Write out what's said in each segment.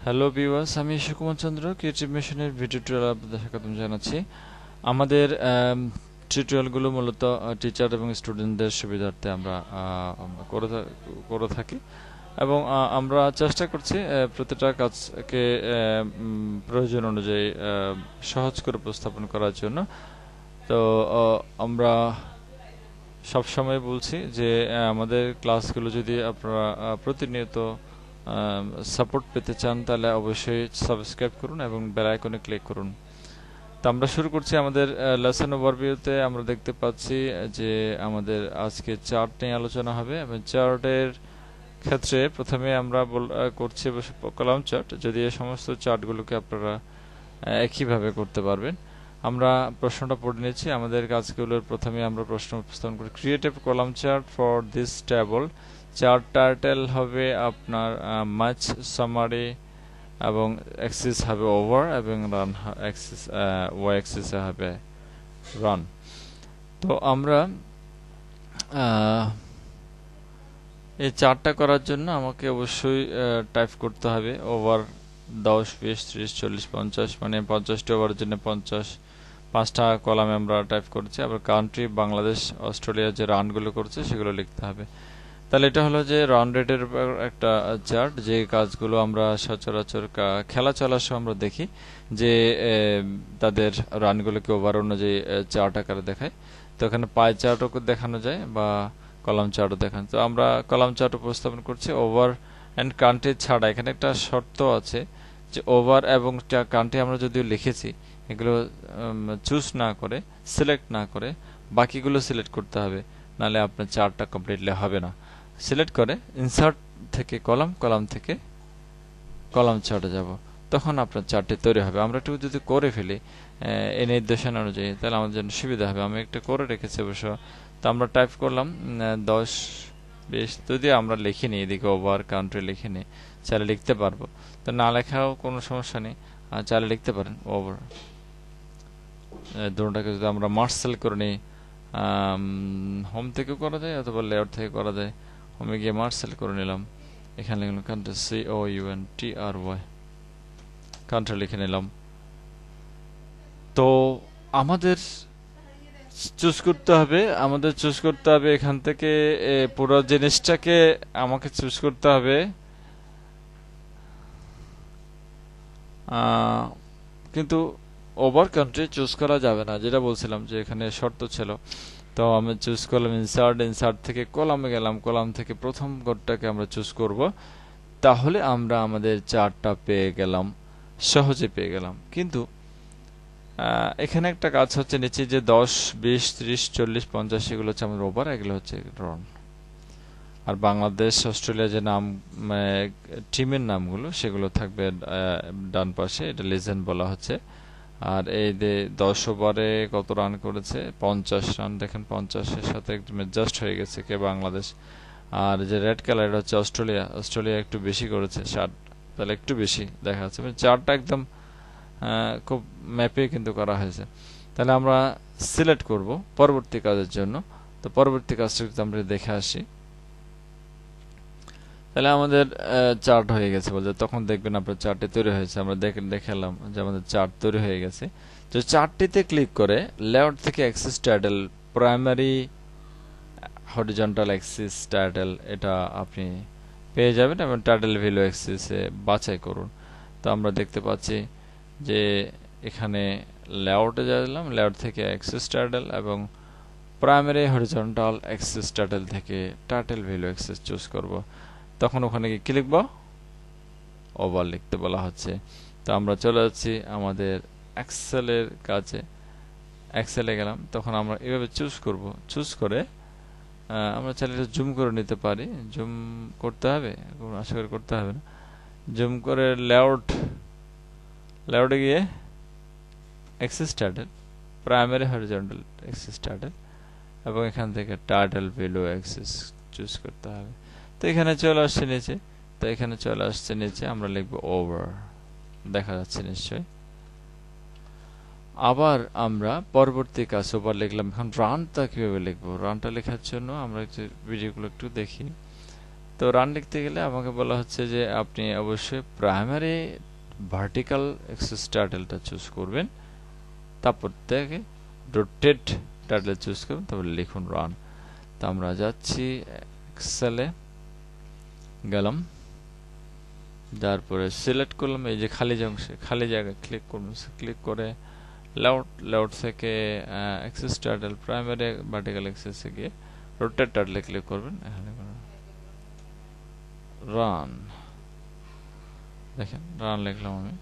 Hello viewers, আমি সুকুমার চন্দ্র creative মেশিনের video টিউটোরিয়ালে আপনাদের স্বাগতম জানাচ্ছি। আমাদের টিউটোরিয়ালগুলো মূলত টিচার এবং স্টুডেন্টদের সুবিধার্থে আমরা করে থাকি এবং আমরা চেষ্টা করছি প্রতিটা কাজকে প্রয়োজন অনুযায়ী সহজ করে উপস্থাপন করার জন্য। তো আমরা সবসময় বলছি যে আমাদের ক্লাসগুলো যদি আপনারা প্রতিনিয়ত সাপোর্ট পেতে চান তাহলে অবশ্যই সাবস্ক্রাইব করুন এবং বেল আইকনে ক্লিক করুন। তো আমরা শুরু করছি আমাদের লেসন ওভারভিউতে। আমরা দেখতে পাচ্ছি যে আমাদের আজকে চার্ট নিয়ে আলোচনা হবে এবং চার্টের ক্ষেত্রে প্রথমে আমরা করছি কলাম চার্ট। যদি এই সমস্ত চার্টগুলোকে আপনারা একইভাবে করতে পারবেন। আমরা প্রশ্নটা পড়ে নিচ্ছি। আমাদের কাজগুলোর প্রথমে আমরা প্রশ্ন উপস্থাপন করি, creative column chart for this table. Chart title হবে আপনার মাচ সামারি এবং অ্যাক্সিস হবে ওভার এবং রান অ্যাক্সিস ওয়াই অ্যাক্সিস হবে রান। তো আমরা এই চার্টটা করার জন্য আমাকে অবশ্যই টাইপ করতে হবে ওভার 10, 20, 30, 40, 50, মানে 50টি ওভারের জন্য 5টা কলামে আমরা টাইপ করছি। আবার কান্ট্রি বাংলাদেশ, অস্ট্রেলিয়া যে রানগুলো করছে সেগুলো লিখতে হবে। তাহলে এটা হলো যে রান রেটের একটা চার্ট, যে কাজগুলো আমরা সচরাচর খেলা চলার সময় আমরা দেখি যে তাদের রানগুলোকে ওভার অনুযায়ী চার্ট আকারে দেখায়। তো এখানে পাই চার্টও দেখানো যায় বা কলাম চার্টও দেখানো। তো আমরা কলাম চার্ট উপস্থাপন করছি ওভার অ্যান্ড কান্ট্রি ছাড়া। এখানে একটা শর্ত আছে যে ওভার এবং কান্ট্রি আমরা যদিও লিখেছি, এগুলো চুজ না করে, সিলেক্ট না করে বাকিগুলো সিলেক্ট করতে হবে, নাহলে আপনার চার্টটা কমপ্লিটলি হবে না। সিলেক্ট করে ইনসার্ট থেকে কলাম, কলাম থেকে কলাম চার্টে যাব, তখন আপনার চার্টটি তৈরি হবে। আমরা একটু যদি করে ফেলি এই নির্দেশনা অনুযায়ী, তাহলে আমাদের জন্য সুবিধা হবে। আমি একটা করে রেখেছি অবশ্য। তো আমরা টাইপ করলাম 10, 20, যদি আমরা লিখিনি এদিকে ওভার কান্ট্রি লিখিনি, চাইলে লিখতে পারবো। তো না লেখাও কোনো সমস্যা নেই, চাইলে লিখতে পারেন ওভার। দুটোটাকে যদি আমরা মার্জ সেল করে নিই, হোম থেকেও করা যায় অথবা লেআউট থেকে করা যায়। হোমে গিয়ে মার্জ সেল করে নিলাম, এখানে লিখলাম কান্ট্রি COUNTRY, কান্ট্রি লিখে নিলাম। তো আমাদের চুজ করতে হবে এখান থেকে পুরো জিনিসটাকে আমাকে চুজ করতে হবে। কিন্তু ওভার কান্ট্রি চুজ করা যাবে না, যেটা বলছিলাম যে এখানে শর্ত ছিল। তো আমি চুজ করলাম ইনসার্ট থেকে কলামে গেলাম, কলাম থেকে প্রথম ঘরটাকে আমরা চুজ করব। তাহলে আমরা আমাদের চার্টটা পেয়ে গেলাম, সহজে পেয়ে গেলাম। কিন্তু এখানে একটা কাজ হচ্ছে, নিচে যে 10, 20, 30, 40, 50 এগুলো হচ্ছে আমাদের ওভার, এগুলো হচ্ছে রান। আর বাংলাদেশ, অস্ট্রেলিয়া যে নাম টিমের নামগুলো সেগুলো থাকবে ডান পাশে, এটা লিজেন্ড বলা হচ্ছে। আর এই যে 10 ওভারে কত রান করেছে, 50 রান। দেখেন 50-এর সাথে একটু অ্যাডজাস্ট হয়ে গেছে কে বাংলাদেশ। আর যে রেড কালার এটা হচ্ছে অস্ট্রেলিয়া একটু বেশি করেছে 60, তাহলে একটু বেশি দেখা যাচ্ছে। মানে চারটা একদম খুব ম্যাপে কিন্তু করা হয়েছে। তাহলে আমরা সিলেক্ট করব পরবর্তী কাজের জন্য। তো পরবর্তী কাজটা যদি আমরা দেখে আসি, তাহলে আমাদের চার্ট হয়ে গেছে বলতে, তখন দেখবেন আপনার চার্টটি তৈরি হয়েছে। আমরা দেখালাম যে আমাদের চার্ট তৈরি হয়ে গেছে। তো চার্টটিতে ক্লিক করে লেআউট থেকে Axis title, primary horizontal Axis title, এটা আপনি পেয়ে যাবেন এবং টাইটেল ভ্যালু অ্যাক্সিসে বাছাই করুন। তো আমরা দেখতে পাচ্ছি যে এখানে লেআউটে দিলাম, লেআউট থেকে অ্যাক্সিস টাইটেল এবং প্রাইমারি হরিজন্টাল অ্যাক্সিস টাইটেল থেকে টাইটেল ভ্যালু অ্যাক্সিস চুজ করব। তখন ওখানে কি লিখব, ওভার লিখতে বলা হচ্ছে। তো আমরা চলে যাচ্ছি আমাদের এক্সেলের কাছে, এক্সেলে গেলাম। তখন আমরা এভাবে চুজ করে আমরা চাইলে জুম করে নিতে পারি। জুম করতে হবে, আশা করি করতে হবে না। জুম করে লেআউটে গিয়ে Axis title, primary horizontal Axis title এবং এখান থেকে টাইটেল ভ্যালু অ্যাক্সিস চুজ করতে হবে। তো এখানে চলে আসছে নিচে, আমরা লিখব ওভার, দেখা যাচ্ছে নিশ্চয়। আবার আমরা পরবর্তী কাজ ওভার লিখলাম। এখন রানটা কিভাবে লিখবো, রানটা লেখার জন্য আমরা ভিডিওগুলো একটু দেখি। তো রান লিখতে গেলে আমাকে বলা হচ্ছে যে আপনি অবশ্যই প্রাইমারি ভার্টিক্যাল অ্যাক্সিস টাইটেলটা চুজ করবেন, তারপর থেকে রোটেট টাইটেল চুজ করবেন, তারপর লিখুন রান। তো আমরা যাচ্ছি এক্সেলে, গেলাম, তারপরে সিলেক্ট করলাম এই যে খালি জায়গায় ক্লিক করুন, ক্লিক করে লেআউট থেকে অ্যাক্সিস টাইটেল প্রাইমারি ভার্টিক্যাল অ্যাক্সিসে গিয়ে রোটেট টাইটেলে ক্লিক করবেন। এখানে রান, দেখেন রান লিখলাম আমি।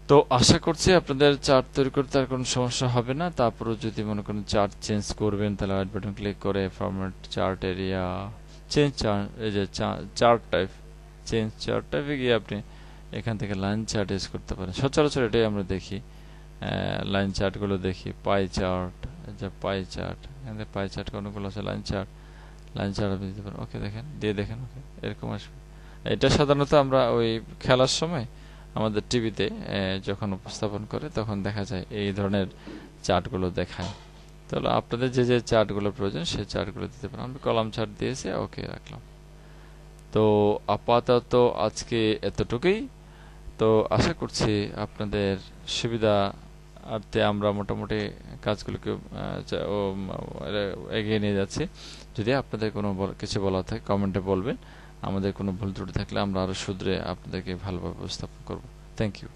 তো আশা করছি আপনাদের চার্ট তৈরি করতে আর কোনো সমস্যা হবে না। তারপরে যদি মনে করেন চার্ট চেঞ্জ করবেন, তাহলে রাইট বাটন ক্লিক করে format chart area, change chart, এই যে চার্ট টাইপ, চেঞ্জ চার্ট টাইপে গিয়ে আপনি এখান থেকে লাইন চার্ট ইউজ করতে পারেন। সচরাচর এটাই আমরা দেখি, লাইন চার্টগুলো দেখি, পাই চার্ট, যে পাই চার্ট, এখান থেকে পাই চার্ট কোনগুলো আছে, লাইন চার্ট আপনি দিতে পারেন। ওকে, দেখেন, দিয়ে দেখেন, ওকে এরকম আসবে। এটা সাধারণত আমরা ওই খেলার সময় আমাদের টিভিতে যখন উপস্থাপন করে তখন দেখা যায় এই ধরনের চার্টগুলো দেখায়। তাহলে আপনাদের যে যে চার্টগুলো প্রয়োজন সেই চার্টগুলো দিতে পারেন। আমি কলাম চার্ট দিয়েছি, ওকে রাখলাম। তো আপাতত আজকে এতটুকুই। তো আশা করছি আপনাদের সুবিধার্থে আমরা মোটামুটি কাজগুলোকে এগিয়ে নিয়ে যাচ্ছি। যদি আপনাদের কোনো কিছু বলা থাকে কমেন্টে বলবেন। আমাদের কোনো ভুল ত্রুটি থাকলে আমরা আরো শুধরে আপনাদেরকে ভালোভাবে উপস্থাপন করব। Thank you.